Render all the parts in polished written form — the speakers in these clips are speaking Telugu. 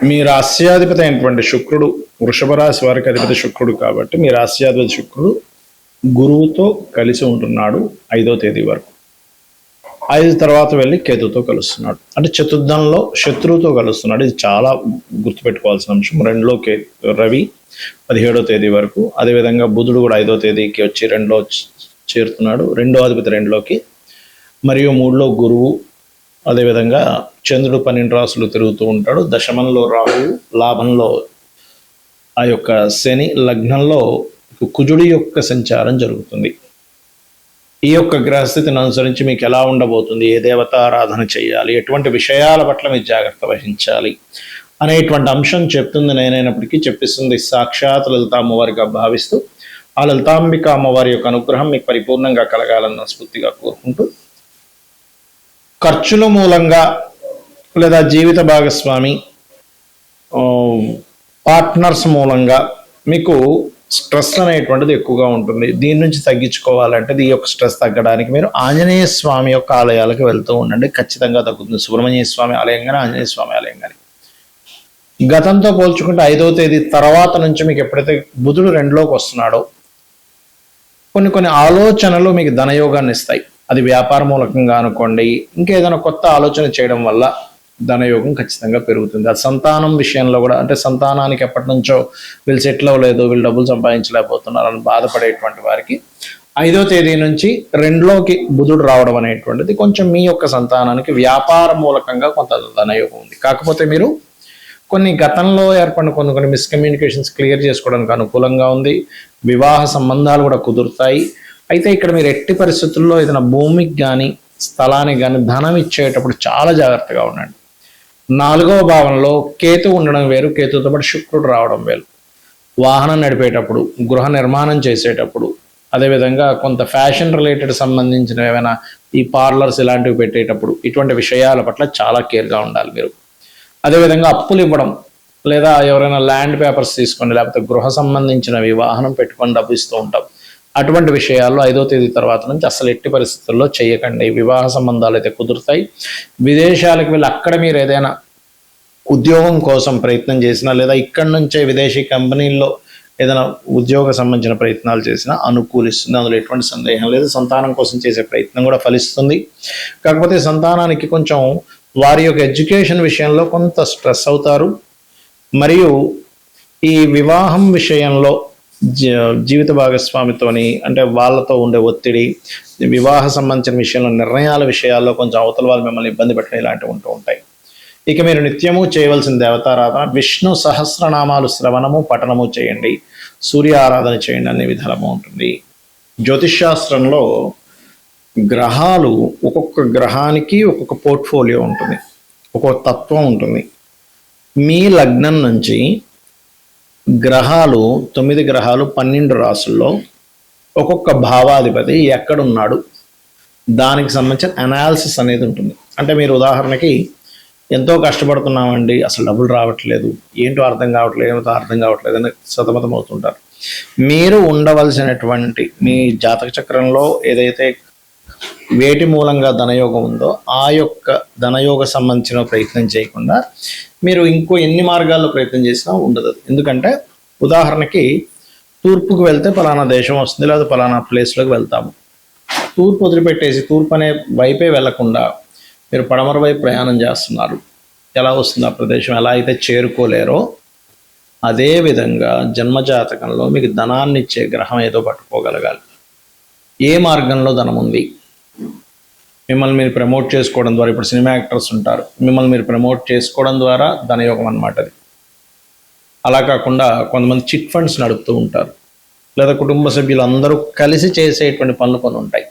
మీ రాస్యాధిపతి అయినటువంటి శుక్రుడు వృషభ రాశి వారికి అధిపతి శుక్రుడు కాబట్టి మీ రాస్యాధిపతి శుక్రుడు గురువుతో కలిసి ఉంటున్నాడు 5వ తేదీ వరకు. 5 తర్వాత వెళ్ళి కేతుతో కలుస్తున్నాడు. అంటే చతుర్థంలో శత్రువుతో కలుస్తున్నాడు. ఇది చాలా గుర్తుపెట్టుకోవాల్సిన అంశం. 2లో రవి 17వ తేదీ వరకు. అదేవిధంగా బుధుడు కూడా 5వ తేదీకి వచ్చి 2లో చేరుతున్నాడు. 2వ అధిపతి 2లోకి, మరియు 3లో గురువు, అదేవిధంగా చంద్రుడు 12 రాసులు తిరుగుతూ ఉంటాడు. దశమంలో రాహువు, లాభంలో ఆ యొక్క శని, లగ్నంలో కుజుడి యొక్క సంచారం జరుగుతుంది. ఈ యొక్క గ్రహస్థితిని అనుసరించి మీకు ఎలా ఉండబోతుంది, ఏ దేవత ఆరాధన చేయాలి, ఎటువంటి విషయాల పట్ల మీరు జాగ్రత్త వహించాలి అనేటువంటి అంశం చెప్తుంది నేనైనప్పటికీ చెప్పిస్తుంది సాక్షాత్ లలిత అమ్మవారిగా భావిస్తూ ఆ లలితాంబిక అమ్మవారి యొక్క అనుగ్రహం మీకు పరిపూర్ణంగా కలగాలన్న స్ఫూర్తిగా కోరుకుంటూ, ఖర్చుల మూలంగా లేదా జీవిత భాగస్వామి పార్ట్నర్స్ మూలంగా మీకు స్ట్రెస్ అనేటువంటిది ఎక్కువగా ఉంటుంది. దీని నుంచి తగ్గించుకోవాలంటే ఈ యొక్క స్ట్రెస్ తగ్గడానికి మీరు ఆంజనేయ స్వామి యొక్క ఆలయాలకు వెళ్తూ ఉండండి, ఖచ్చితంగా తగ్గుతుంది. సుబ్రహ్మణ్య స్వామి ఆలయం కానీ ఆంజనేయ స్వామి ఆలయం కానీ. గతంతో పోల్చుకుంటే 5వ తేదీ తర్వాత నుంచి మీకు ఎప్పుడైతే బుధుడు 2లోకి వస్తున్నాడో కొన్ని ఆలోచనలు మీకు ధనయోగాన్ని ఇస్తాయి. అది వ్యాపార మూలకంగా అనుకోండి, ఇంకేదైనా కొత్త ఆలోచన చేయడం వల్ల ధనయోగం ఖచ్చితంగా పెరుగుతుంది. అది సంతానం విషయంలో కూడా, అంటే సంతానానికి ఎప్పటి నుంచో వీళ్ళు సెటిల్ అవ్వలేదు, వీళ్ళు డబ్బులు సంపాదించలేకపోతున్నారు అని బాధపడేటువంటి వారికి 5వ తేదీ నుంచి 2లోకి బుధుడు రావడం అనేటువంటిది కొంచెం మీ యొక్క సంతానానికి వ్యాపార మూలకంగా కొంత ధనయోగం ఉంది. కాకపోతే మీరు గతంలో ఏర్పడిన కొన్ని మిస్కమ్యూనికేషన్స్ క్లియర్ చేసుకోవడానికి అనుకూలంగా ఉంది. వివాహ సంబంధాలు కూడా కుదురుతాయి. అయితే ఇక్కడ మీరు ఎట్టి పరిస్థితుల్లో ఏదైనా భూమికి కానీ స్థలానికి కానీ ధనం ఇచ్చేటప్పుడు చాలా జాగ్రత్తగా ఉండండి. 4వ భావంలో కేతు ఉండడం వేరు, కేతుతో పాటు శుక్రుడు రావడం వేరు. వాహనం నడిపేటప్పుడు, గృహ నిర్మాణం చేసేటప్పుడు, అదేవిధంగా కొంత ఫ్యాషన్ రిలేటెడ్ సంబంధించిన ఏమైనా ఈ పార్లర్స్ ఇలాంటివి పెట్టేటప్పుడు ఇటువంటి విషయాల పట్ల చాలా కేర్గా ఉండాలి మీరు. అదేవిధంగా అప్పులు ఇవ్వడం, లేదా ఎవరైనా ల్యాండ్ పేపర్స్ తీసుకొని, లేకపోతే గృహ సంబంధించినవి వాహనం పెట్టుకొని డబ్బు ఇస్తూ ఉంటాం. అటువంటి విషయాల్లో 5వ తేదీ తర్వాత నుంచి అసలు ఎట్టి పరిస్థితుల్లో చేయకండి. వివాహ సంబంధాలు అయితే కుదురుతాయి. విదేశాలకు వెళ్ళి అక్కడ మీరు ఏదైనా ఉద్యోగం కోసం ప్రయత్నం చేసినా, లేదా ఇక్కడి నుంచే విదేశీ కంపెనీల్లో ఏదైనా ఉద్యోగ సంబంధించిన ప్రయత్నాలు చేసినా అనుకూలిస్తుంది. అందులో ఎటువంటి సందేహం లేదు. సంతానం కోసం చేసే ప్రయత్నం కూడా ఫలిస్తుంది. కాకపోతే సంతానానికి కొంచెం వారి యొక్క ఎడ్యుకేషన్ విషయంలో కొంత స్ట్రెస్ అవుతారు. మరియు ఈ వివాహం విషయంలో జీవిత భాగస్వామితోని, అంటే వాళ్ళతో ఉండే ఒత్తిడి, వివాహ సంబంధించిన విషయంలో నిర్ణయాల విషయాల్లో కొంచెం అవతల వాళ్ళు మిమ్మల్ని ఇబ్బంది పెట్టడం ఇలాంటివి ఉంటూ ఉంటాయి. ఇక మీరు నిత్యము చేయవలసిన దేవతారాధన, విష్ణు సహస్రనామాలు శ్రవణము పఠనము చేయండి, సూర్య ఆరాధన చేయండి, అనే విధానము ఉంటుంది. జ్యోతిష్ శాస్త్రంలో గ్రహాలు, ఒక్కొక్క గ్రహానికి ఒక్కొక్క పోర్ట్ఫోలియో ఉంటుంది, ఒక్కొక్క తత్వం ఉంటుంది. మీ లగ్నం నుంచి గ్రహాలు 9 గ్రహాలు 12 రాసుల్లో ఒక్కొక్క భావాధిపతి ఎక్కడున్నాడు దానికి సంబంధించిన అనాలిసిస్ అనేది ఉంటుంది. అంటే మీరు ఉదాహరణకి ఎంతో కష్టపడుతున్నామండి, అసలు డబ్బులు రావట్లేదు, ఏంటో అర్థం కావట్లేదు అని సతమతం అవుతుంటారు. మీరు ఉండవలసినటువంటి మీ జాతక చక్రంలో ఏదైతే వేటి మూలంగా ధనయోగం ఉందో ఆ యొక్క ధనయోగ సంబంధించిన ప్రయత్నం చేయకుండా మీరు ఇంకో ఎన్ని మార్గాల్లో ప్రయత్నం చేసినా ఉండదు. ఎందుకంటే ఉదాహరణకి తూర్పుకు వెళ్తే పలానా దేశం వస్తుంది, లేదా పలానా ప్లేస్లోకి వెళ్తాము. తూర్పు వదిలిపెట్టేసి తూర్పు అనే వైపే వెళ్లకుండా మీరు పడమర వైపు ప్రయాణం చేస్తున్నారు. ఎలా వస్తుంది ఆ ప్రదేశం? ఎలా అయితే చేరుకోలేరో అదేవిధంగా జన్మజాతకంలో మీకు ధనాన్ని ఇచ్చే గ్రహం ఏదో పట్టుకోగలగాలి. ఏ మార్గంలో ధనం ఉంది? మిమ్మల్ని మీరు ప్రమోట్ చేసుకోవడం ద్వారా, ఇప్పుడు సినిమా యాక్టర్స్ ఉంటారు, మిమ్మల్ని మీరు ప్రమోట్ చేసుకోవడం ద్వారా ధనయోగం అన్నమాట అది. అలా కాకుండా కొంతమంది చిట్ ఫండ్స్ నడుపుతూ ఉంటారు, లేదా కుటుంబ సభ్యులు అందరూ కలిసి చేసేటువంటి పనులు కొన్ని ఉంటాయి.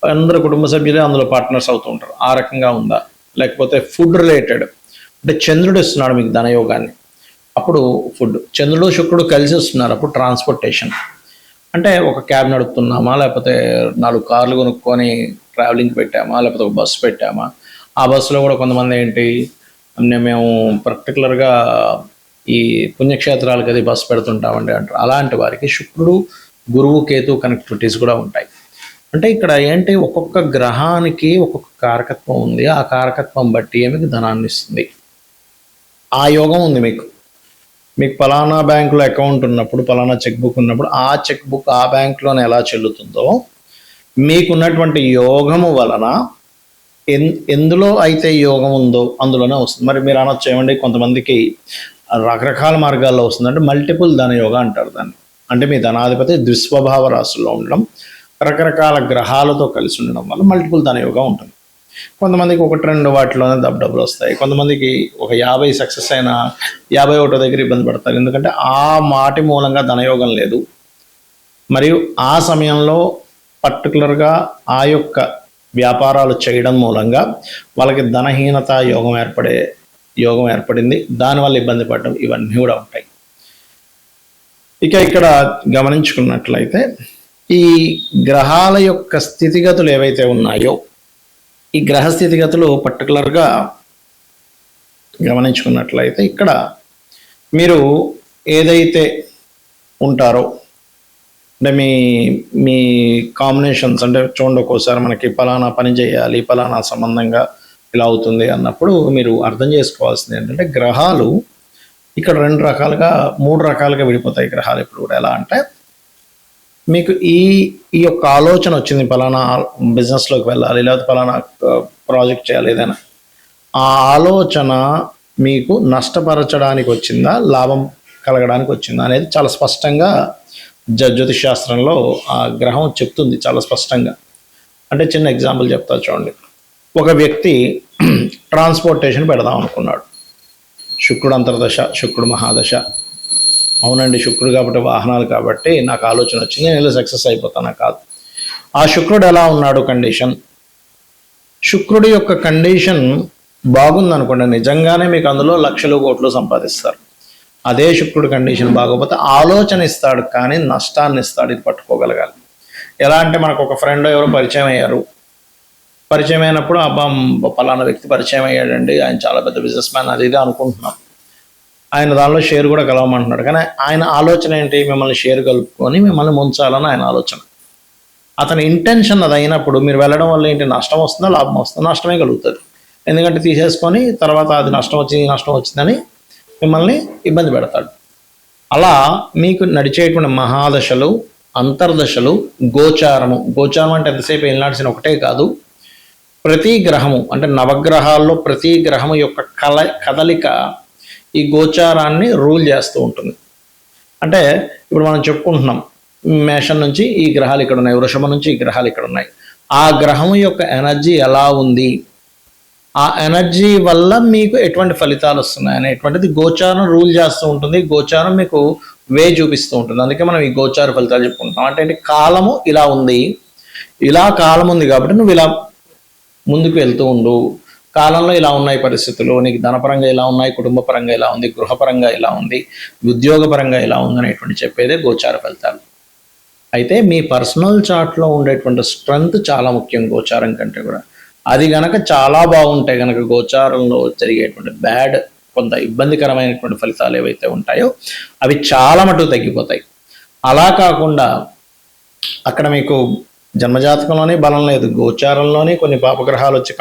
అందరూ కుటుంబ సభ్యులే అందులో పార్ట్నర్స్ అవుతూ ఉంటారు. ఆ రకంగా ఉందా? లేకపోతే ఫుడ్ రిలేటెడ్, అంటే చంద్రుడు ఇస్తున్నాడు మీకు ధనయోగాన్ని, అప్పుడు ఫుడ్. చంద్రుడు శుక్రుడు కలిసి వస్తున్నారు, అప్పుడు ట్రాన్స్పోర్టేషన్. అంటే ఒక క్యాబ్ నడుపుతున్నామా, లేకపోతే 4 కార్లు కొనుక్కొని ట్రావెలింగ్ పెట్టామా, లేకపోతే ఒక బస్సు పెట్టామా. ఆ బస్సులో కూడా కొంతమంది ఏంటి, మేము పర్టికులర్గా ఈ పుణ్యక్షేత్రాలకు అది బస్సు పెడుతుంటామండి అంటారు. అలాంటి వారికి శుక్రుడు, గురువు, కేతు కనెక్టివిటీస్ కూడా ఉంటాయి. అంటే ఇక్కడ ఏంటి, ఒక్కొక్క గ్రహానికి ఒక్కొక్క కారకత్వం ఉంది. ఆ కారకత్వం బట్టి మీకు ధనాన్ని ఇస్తుంది. ఆ యోగం ఉంది మీకు. మీకు పలానా బ్యాంకులో అకౌంట్ ఉన్నప్పుడు, పలానా చెక్ బుక్ ఉన్నప్పుడు ఆ చెక్ బుక్ ఆ బ్యాంకులోనే ఎలా చెల్లుతుందో, మీకున్నటువంటి యోగము వలన ఎందులో అయితే యోగం ఉందో అందులోనే వస్తుంది. మరి మీరు అనొచ్చు ఏమండి, కొంతమందికి రకరకాల మార్గాల్లో వస్తుంది అంటే మల్టిపుల్ ధన యోగం అంటారు దాన్ని. అంటే మీ ధనాధిపతి దుస్వభావ రాశుల్లో ఉండడం, రకరకాల గ్రహాలతో కలిసి ఉండడం వల్ల మల్టిపుల్ ధన యోగం ఉంటుంది. కొంతమందికి 1-2 వాటిలోనే డబ్బులు వస్తాయి. కొంతమందికి ఒక 50 సక్సెస్ అయిన 51 దగ్గర ఇబ్బంది పడతారు. ఎందుకంటే ఆ మాటి మూలంగా ధనయోగం లేదు. మరియు ఆ సమయంలో పర్టికులర్గా ఆ యొక్క వ్యాపారాలు చేయడం మూలంగా వాళ్ళకి ధనహీనత యోగం ఏర్పడింది. దానివల్ల ఇబ్బంది పడడం ఇవన్నీ కూడా ఉంటాయి. ఇక ఇక్కడ గమనించుకున్నట్లయితే ఈ గ్రహాల యొక్క స్థితిగతులు ఏవైతే ఉన్నాయో, ఈ గ్రహ స్థితిగతులు పర్టికులర్గా గమనించుకున్నట్లయితే ఇక్కడ మీరు ఏదైతే ఉంటారో అంటే మీ కాంబినేషన్స్ అంటే చూడండి, ఒక్కోసారి మనకి పలానా పని చేయాలి, పలానా సంబంధంగా ఇలా అవుతుంది అన్నప్పుడు మీరు అర్థం చేసుకోవాల్సింది ఏంటంటే గ్రహాలు ఇక్కడ 3 రకాలుగా విడిపోతాయి గ్రహాలు. ఇప్పుడు కూడా ఎలా అంటే మీకు ఈ యొక్క ఆలోచన వచ్చింది, పలానా బిజినెస్లోకి వెళ్ళాలి, లేకపోతే పలానా ప్రాజెక్ట్ చేయాలి, ఏదైనా ఆ ఆలోచన మీకు నష్టపరచడానికి వచ్చిందా, లాభం కలగడానికి వచ్చిందా అనేది చాలా స్పష్టంగా జ్యోతిష్ శాస్త్రంలో ఆ గ్రహం చెప్తుంది చాలా స్పష్టంగా. అంటే చిన్న ఎగ్జాంపుల్ చెప్తా చూడండి. ఒక వ్యక్తి ట్రాన్స్పోర్టేషన్ పెడదాం అనుకున్నాడు. శుక్రుడు అంతర్దశ, శుక్రుడు మహాదశ. అవునండి, శుక్రుడు కాబట్టి వాహనాలు కాబట్టి నాకు ఆలోచన వచ్చింది, నేను సక్సెస్ అయిపోతానా? కాదు. ఆ శుక్రుడు ఎలా ఉన్నాడు కండిషన్, శుక్రుడి యొక్క కండిషన్ బాగుందనుకోండి, నిజంగానే మీకు అందులో లక్షలు కోట్లు సంపాదిస్తారు. అదే శుక్రుడి కండిషన్ బాగోకపోతే ఆలోచన ఇస్తాడు కానీ నష్టాన్ని ఇస్తాడు. ఇది పట్టుకోగలగాలి. ఎలా అంటే మనకు ఒక ఫ్రెండ్ ఎవరో పరిచయం అయ్యారు. పరిచయం అయినప్పుడు అబ్బా పలానా వ్యక్తి పరిచయం అయ్యాడండి, ఆయన చాలా పెద్ద బిజినెస్ మ్యాన్, అది ఇది అనుకుంటున్నాం. ఆయన దానిలో షేర్ కూడా కలవమంటున్నాడు. కానీ ఆయన ఆలోచన ఏంటి, మిమ్మల్ని షేర్ కలుపుకొని మిమ్మల్ని ముంచాలని ఆయన ఆలోచన. అతని ఇంటెన్షన్ అది అయినప్పుడు మీరు వెళ్ళడం వల్ల ఏంటి, నష్టం వస్తుందా లాభం వస్తుందా? నష్టమే కలుగుతుంది. ఎందుకంటే తీసేసుకొని తర్వాత అది నష్టం వచ్చిందని మిమ్మల్ని ఇబ్బంది పెడతాడు. అలా మీకు నడిచేటువంటి మహాదశలు, అంతర్దశలు, గోచారం అంటే ఎంతసేపు ఏలినాడ్సిన ఒకటే కాదు, ప్రతి గ్రహము అంటే నవగ్రహాల్లో ప్రతి గ్రహము యొక్క కదలిక ఈ గోచారాన్ని రూల్ చేస్తూ ఉంటుంది. అంటే ఇప్పుడు మనం చెప్పుకుంటున్నాం, మేషం నుంచి ఈ గ్రహాలు ఇక్కడ ఉన్నాయి, వృషభం నుంచి ఈ గ్రహాలు ఇక్కడ ఉన్నాయి. ఆ గ్రహం యొక్క ఎనర్జీ ఎలా ఉంది, ఆ ఎనర్జీ వల్ల మీకు ఎటువంటి ఫలితాలు వస్తున్నాయి అనేటువంటిది గోచారం రూల్ చేస్తూ ఉంటుంది. గోచారం మీకు చూపిస్తూ ఉంటుంది. అందుకే మనం ఈ గోచార ఫలితాలు చెప్పుకుంటాం. అంటే కాలము ఇలా ఉంది, ఇలా కాలం ఉంది కాబట్టి నువ్వు ఇలా ముందుకు వెళ్తూ ఉండు, కాలంలో ఇలా ఉన్నాయి పరిస్థితులు, నీకు ధనపరంగా ఇలా ఉన్నాయి, కుటుంబ పరంగా ఇలా ఉంది, గృహపరంగా ఇలా ఉంది, ఉద్యోగపరంగా ఇలా ఉంది అనేటువంటి చెప్పేదే గోచార ఫలితాలు. అయితే మీ పర్సనల్ చార్ట్లో ఉండేటువంటి స్ట్రెంగ్త్ చాలా ముఖ్యం గోచారం కంటే కూడా. అది గనక చాలా బాగుంటే గనక గోచారంలో జరిగేటువంటి కొంత ఇబ్బందికరమైనటువంటి ఫలితాలు ఏవైతే ఉంటాయో అవి చాలా మటుకు తగ్గిపోతాయి. అలా కాకుండా అక్కడ మీకు జన్మజాతకంలోనే బలం లేదు, గోచారంలోనే కొన్ని పాపగ్రహాలు వచ్చి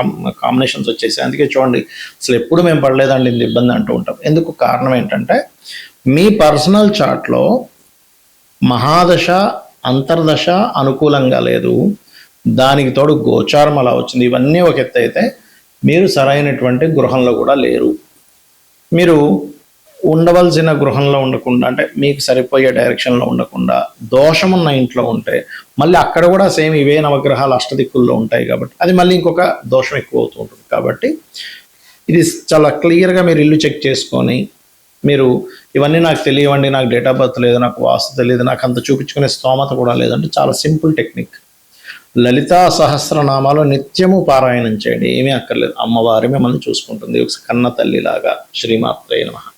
కాంబినేషన్స్ వచ్చేసాయి. అందుకే చూడండి, అసలు ఎప్పుడు మేము పడలేదండి ఇంత ఇబ్బంది అంటూ ఉంటాం. ఎందుకు? కారణం ఏంటంటే మీ పర్సనల్ చార్ట్లో మహాదశ, అంతర్దశ అనుకూలంగా లేదు, దానికి తోడు గోచారం అలా వచ్చింది. ఇవన్నీ ఒక ఎత్తు అయితే మీరు సరైనటువంటి గృహంలో కూడా లేరు. మీరు ఉండవలసిన గృహంలో ఉండకుండా, అంటే మీకు సరిపోయే డైరెక్షన్లో ఉండకుండా దోషమున్న ఇంట్లో ఉంటే మళ్ళీ అక్కడ కూడా సేమ్ ఇవే నవగ్రహాలు అష్టదిక్కుల్లో ఉంటాయి కాబట్టి అది మళ్ళీ ఇంకొక దోషం ఎక్కువ అవుతూ ఉంటుంది. కాబట్టి ఇది చాలా క్లియర్గా మీరు ఇల్లు చెక్ చేసుకొని, మీరు ఇవన్నీ నాకు తెలియవండి, నాకు డేట్ ఆఫ్ బర్త్ లేదు, నాకు వాస్తు తెలియదు, నాకు అంత చూపించుకునే స్తోమత కూడా లేదంటే చాలా సింపుల్ టెక్నిక్. లలితా సహస్రనామాలు నిత్యము పారాయణం చేయండి, ఏమీ అక్కర్లేదు. అమ్మవారి మిమ్మల్ని చూసుకుంటుంది, ఒక కన్న తల్లిలాగా. శ్రీమాత్రే నమః.